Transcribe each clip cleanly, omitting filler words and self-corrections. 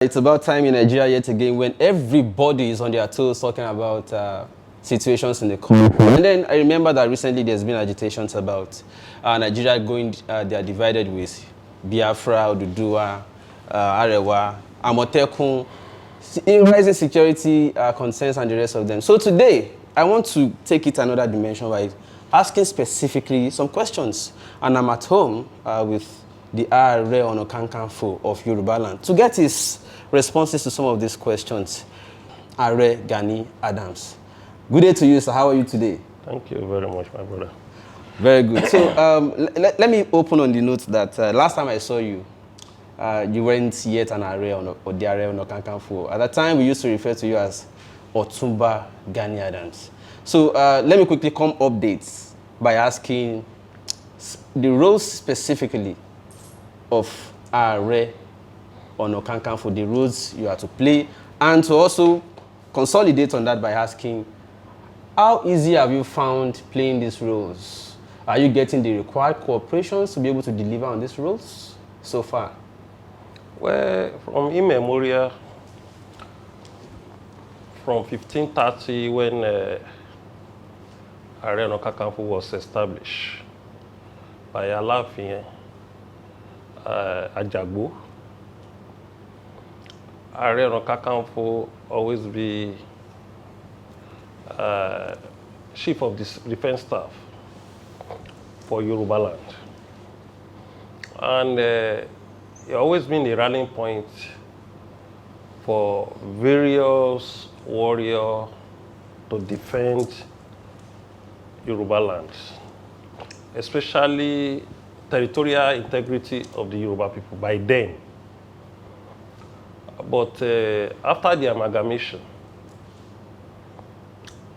It's about time in Nigeria yet again when everybody is on their toes talking about situations in the country. And then I remember that recently there's been agitations about Nigeria going, they are divided with Biafra, Oduduwa, Amotekun, rising security concerns and the rest of them. So today, I want to take it another dimension by asking specifically some questions. And I'm at home with the Aare Gani of Yoruba land to get his responses to some of these questions. Aare Gani Adams. Good day to you, sir. How are you today? Thank you very much, my brother. Very good. So let me open on the note that last time I saw you, you weren't yet an Aare or the Aare. At that time, we used to refer to you as Otumba Gani Adams. So let me quickly come updates by asking the roles specifically of Aare for the roles you are to play, and to also consolidate on that by asking, how easy have you found playing these roles? Are you getting the required cooperations to be able to deliver on these roles so far? Well, from immemorial, from 1530 when Aare was established by Alaafin Ajagbo, Aare always be chief of the defense staff for Yoruba land. And it always been a rallying point for various warriors to defend Yoruba land, especially territorial integrity of the Yoruba people by then. But after the amalgamation,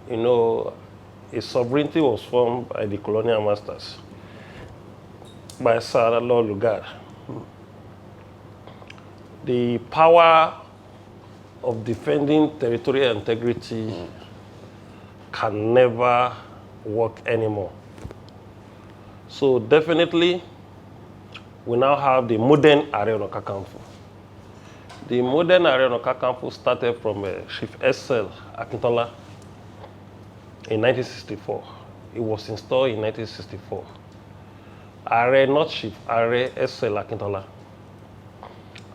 a sovereignty was formed by the colonial masters, by Sir Lord Lugard. The power of defending territorial integrity can never work anymore. So definitely, we now have the modern Aare. The modern Aare started from Chief S.L. Akintola in 1964. It was installed in 1964. Aare, not Chief, Aare S.L. Akintola.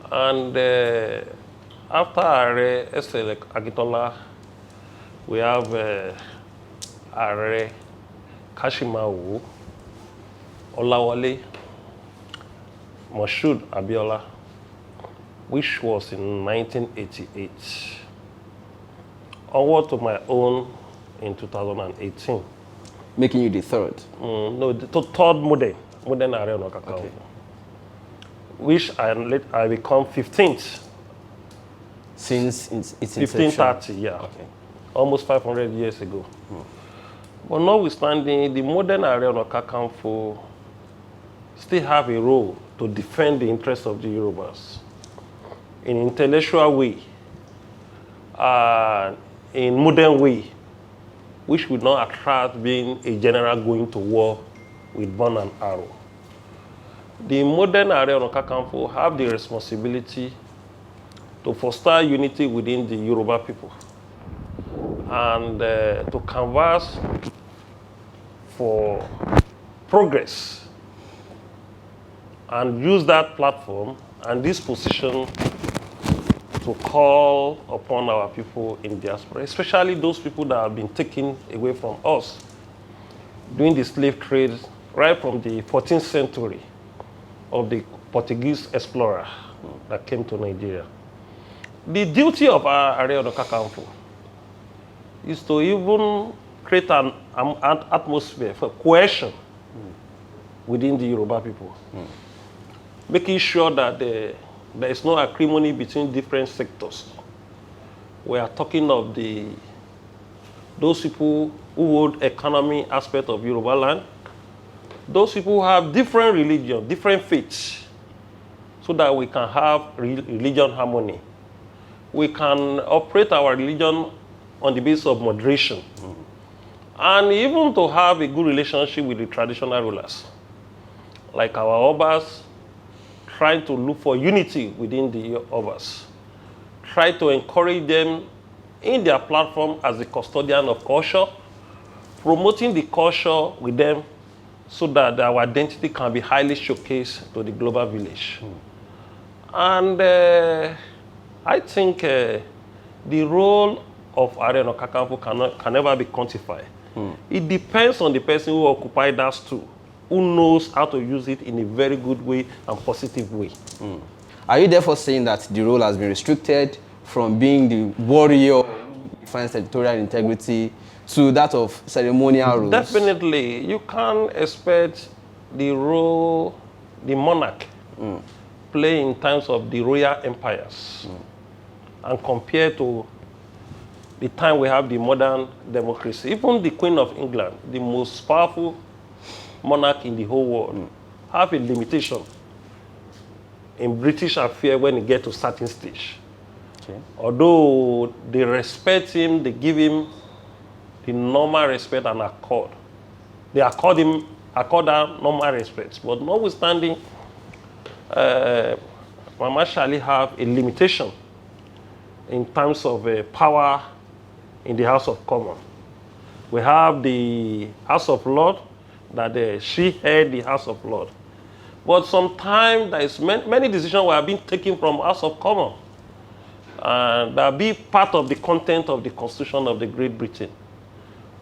And after Aare S.L. Akintola, we have Aare Kashimawo, Olawale, Moshood Abiola, which was in 1988. Onward to my own in 2018. Making you the third? No, the third modern Aare okay. Which I become 15th. Since its inception? 1530, yeah. Okay. Almost 500 years ago. But notwithstanding, the modern Aare still have a role to defend the interests of the Yorubas in intellectual way, in modern way, which would not attract being a general going to war with bow and arrow. The modern Aare have the responsibility to foster unity within the Yoruba people and to canvass for progress and use that platform and this position to call upon our people in diaspora, especially those people that have been taken away from us during the slave trade right from the 14th century of the Portuguese explorer that came to Nigeria. The duty of our Aare is to even create an atmosphere for cohesion within the Yoruba people, making sure that there is no acrimony between different sectors. We are talking of those people who hold economy aspect of Yoruba land, those people who have different religion, different faiths, so that we can have religion harmony. We can operate our religion on the basis of moderation, and even to have a good relationship with the traditional rulers, like our Obas, trying to look for unity within the Obas. try to encourage them in their platform as the custodian of culture, promoting the culture with them so that our identity can be highly showcased to the global village. And I think the role of Aare Ona Kakanfo can never be quantified. It depends on the person who occupies that stool, who knows how to use it in a very good way and positive way. Are you therefore saying that the role has been restricted from being the warrior who defines territorial integrity to that of ceremonial roles? Definitely. You can't expect the role the monarch play in times of the royal empires and compare to the time we have the modern democracy. Even the Queen of England, the most powerful monarch in the whole world, have a limitation in British affairs when it gets to certain stage. Okay. Although they respect him, they give him the normal respect and accord. They accord that normal respect. But notwithstanding, Mama Shali have a limitation in terms of power in the House of Commons. We have the House of Lords, that she head the House of Lords. But sometimes there is many decisions were being taken from House of Commons, and that be part of the content of the Constitution of the Great Britain.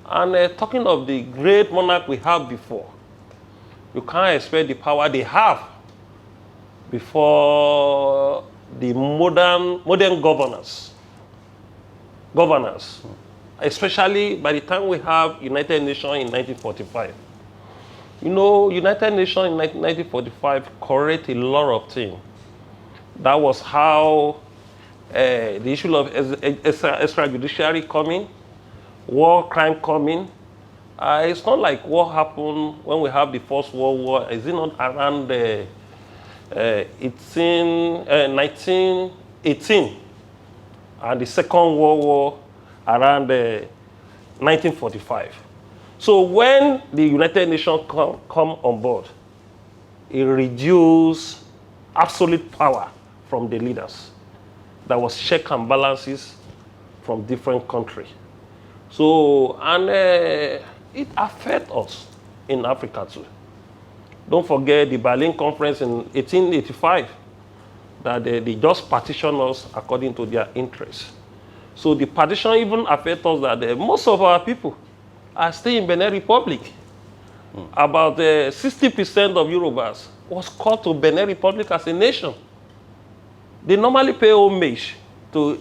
And talking of the great monarch we have before, you can't expect the power they have before the modern governors, especially by the time we have United Nations in 1945. You know, United Nations in 1945 corrected a lot of things. That was how the issue of extrajudiciary coming, war crime coming. It's not like what happened when we have the First World War. Is it not around 1918? And the Second World War around 1945. So when the United Nations come on board, it reduced absolute power from the leaders. There was check and balances from different countries. So, and it affects us in Africa too. Don't forget the Berlin Conference in 1885, that they just partition us according to their interests. So the partition even affects us that most of our people are still in Benin Republic. About 60% of Yorubas was called to Benin Republic as a nation. They normally pay homage to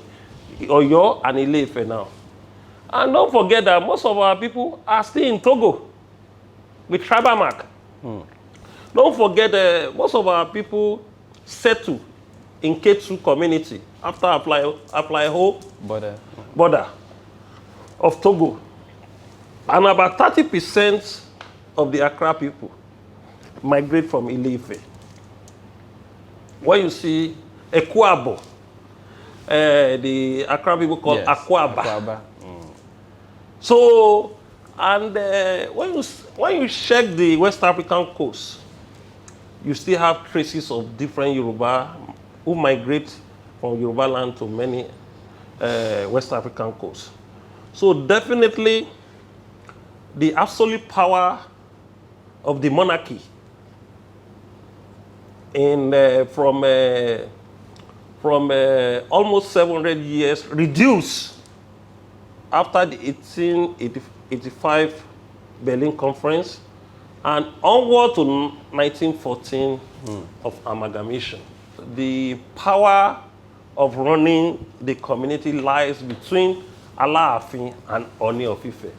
Oyo and Ile-Ife now. And don't forget that most of our people are still in Togo with tribal mark. Don't forget most of our people settle in Ketu community after apply whole border of Togo. And about 30% of the Accra people migrate from Ile-Ife. When you see Ekwabo, the Accra people call Akwaba. So, and when you check the West African coast, you still have traces of different Yoruba who migrate from Yoruba land to many West African coasts. So definitely, the absolute power of the monarchy from almost 700 years reduced after the 1885 Berlin Conference and onward to 1914 of amalgamation. The power of running the community lies between Alaafin and Oni of Ife,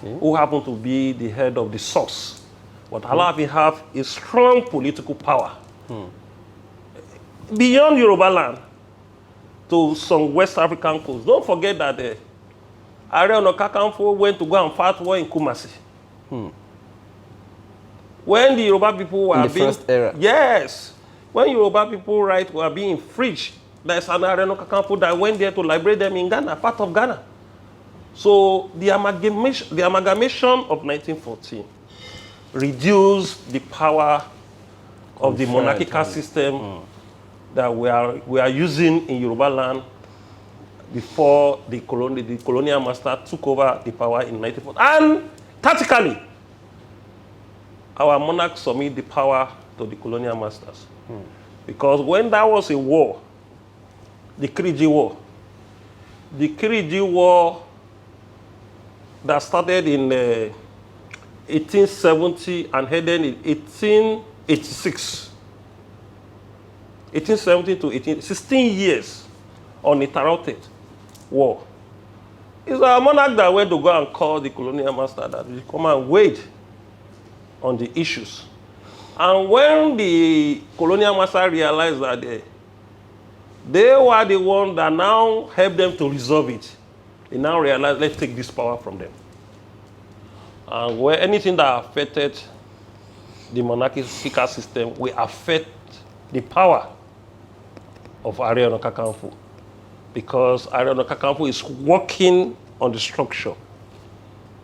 who happen to be the head of the source. But Alaafin have a strong political power beyond Yoruba land to some West African coasts. Don't forget that Aare Ona Kakanfo went to go and fight war in Kumasi. When the Yoruba people were first era. Yes. When Yoruba people rights were being infringed, there's an Aare Ona Kakanfo that went there to liberate them in Ghana, part of Ghana. So the amalgamation of 1914 reduced the power of the monarchical system that we are using in Yoruba land before the colonial master took over the power in 1940. And tactically, our monarchs submit the power to the colonial masters. Because when there was a war, the Kiriji War that started in 1870 and ended in 1886. 1870 to 16 years uninterrupted war. It's our monarch that went to go and call the colonial master that will come and wait on the issues. And when the colonial master realized that they were the ones that now helped them to resolve it, they now realized, let's take this power from them. And where anything that affected the monarchical system will affect the power of Aare Kakanfò, because Aare Kakanfò is working on the structure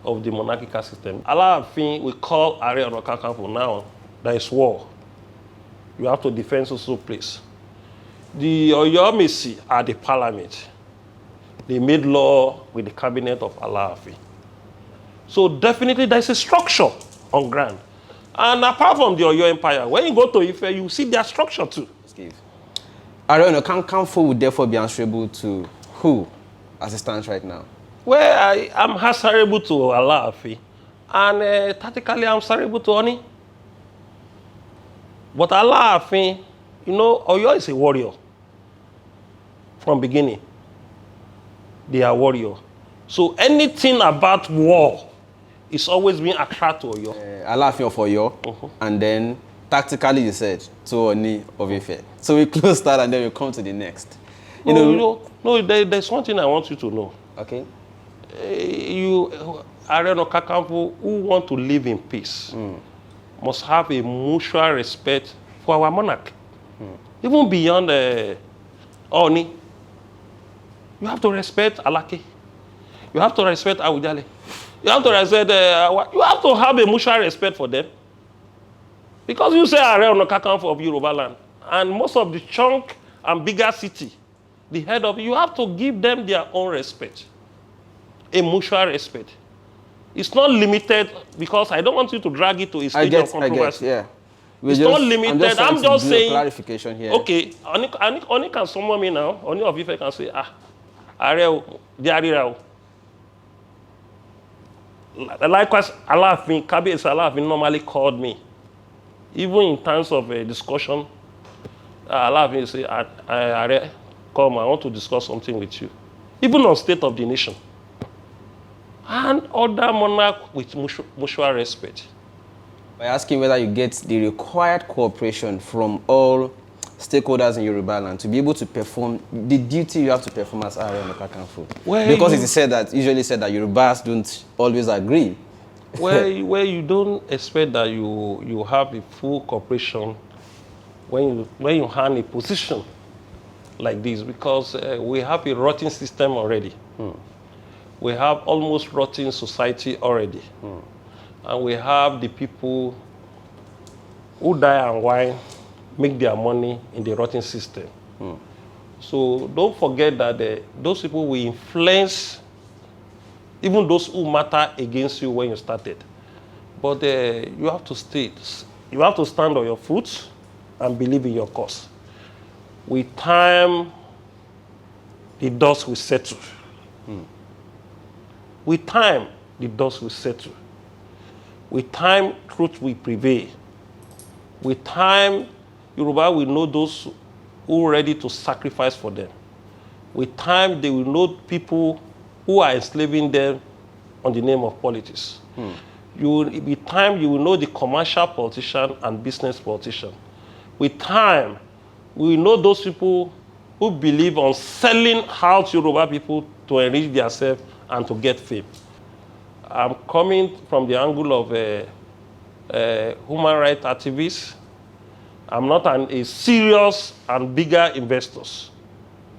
of the monarchical system. Alaafin, we call Aare Kakanfò now, there is war. You have to defend social place. The Oyomesi are the parliament. They made law with the cabinet of Alaafin. So definitely there's a structure on ground. And apart from the Oyo Empire, when you go to Ife, you see their structure too. Aare Kakanfò would therefore be answerable to who as it stands right now? Well, I am answerable to Alaafin, and tactically I'm answerable to Oni. But Alaafin, you know, Oyo is a warrior from beginning. They are warrior. So anything about war is always being attracted to Oyo. Alaafin of Oyo, and then tactically you said to Oni of Ife. So we close that and then we come to the next. There's one thing I want you to know. Okay. Aare Kakanfò, who want to live in peace, must have a mutual respect for our monarch. Even beyond Oni. You have to respect Alake. You have to respect Awujale. You have to respect, you have to have a mutual respect for them. Because you say Aare Kakanfò of Yoruba land, and most of the chunk and bigger city, the head of it, you have to give them their own respect. A mutual respect. It's not limited, because I don't want you to drag it to a stage of controversy. Yeah. It's not limited. I'm just saying. Clarification here. Okay, Oni can summon me now. Oni of Ife can say, Aare, Diarira. Likewise, Alaafin, Kabiyesi Alaafin normally called me. Even in terms of a discussion, Alaafin will say, Aare, come, I want to discuss something with you. Even on state of the nation. And other monarchs with mutual respect. By asking whether you get the required cooperation from all stakeholders in Yoruba land to be able to perform the duty you have to perform as Aare Kakanfò. Because it is usually said that Yorubas don't always agree. Where you don't expect that you have a full cooperation when you hand a position like this, because we have a rotten system already. We have almost rotten society already. And we have the people who die and whine, make their money in the rotten system. So don't forget that those people will influence even those who matter against you when you started. But you have to you have to stand on your foot and believe in your cause. With time, the dust will settle. With time, the dust will settle. With time, truth will prevail. With time, Yoruba will know those who are ready to sacrifice for them. With time, they will know people who are enslaving them on the name of politics. With time, you will know the commercial politician and business politician. With time, we will know those people who believe on selling out Yoruba people to enrich themselves and to get fame. I'm coming from the angle of a human rights activist. I'm not a serious and bigger investor.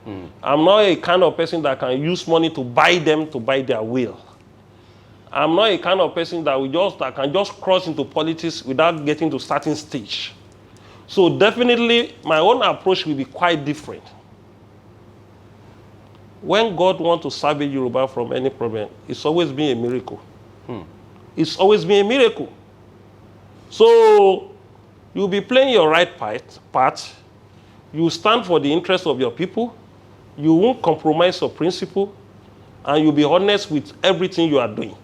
I'm not a kind of person that can use money to buy them to buy their will. I'm not a kind of person that can just cross into politics without getting to a certain stage. So definitely, my own approach will be quite different. when God wants to salvage Yoruba from any problem, it's always been a miracle. It's always been a miracle. So you'll be playing your right part. You stand for the interest of your people. You won't compromise your principle. And you'll be honest with everything you are doing.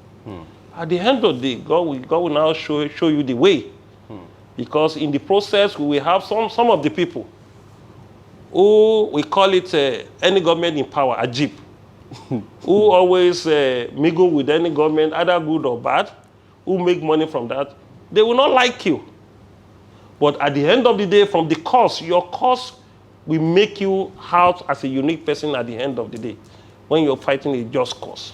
At the end of the day, God will now show you the way. Because in the process, we will have some of the people who, we call it any government in power, a jeep, who always mingle with any government, either good or bad, who make money from that. They will not like you. But at the end of the day, from the cause, your cause will make you out as a unique person at the end of the day when you're fighting a just cause.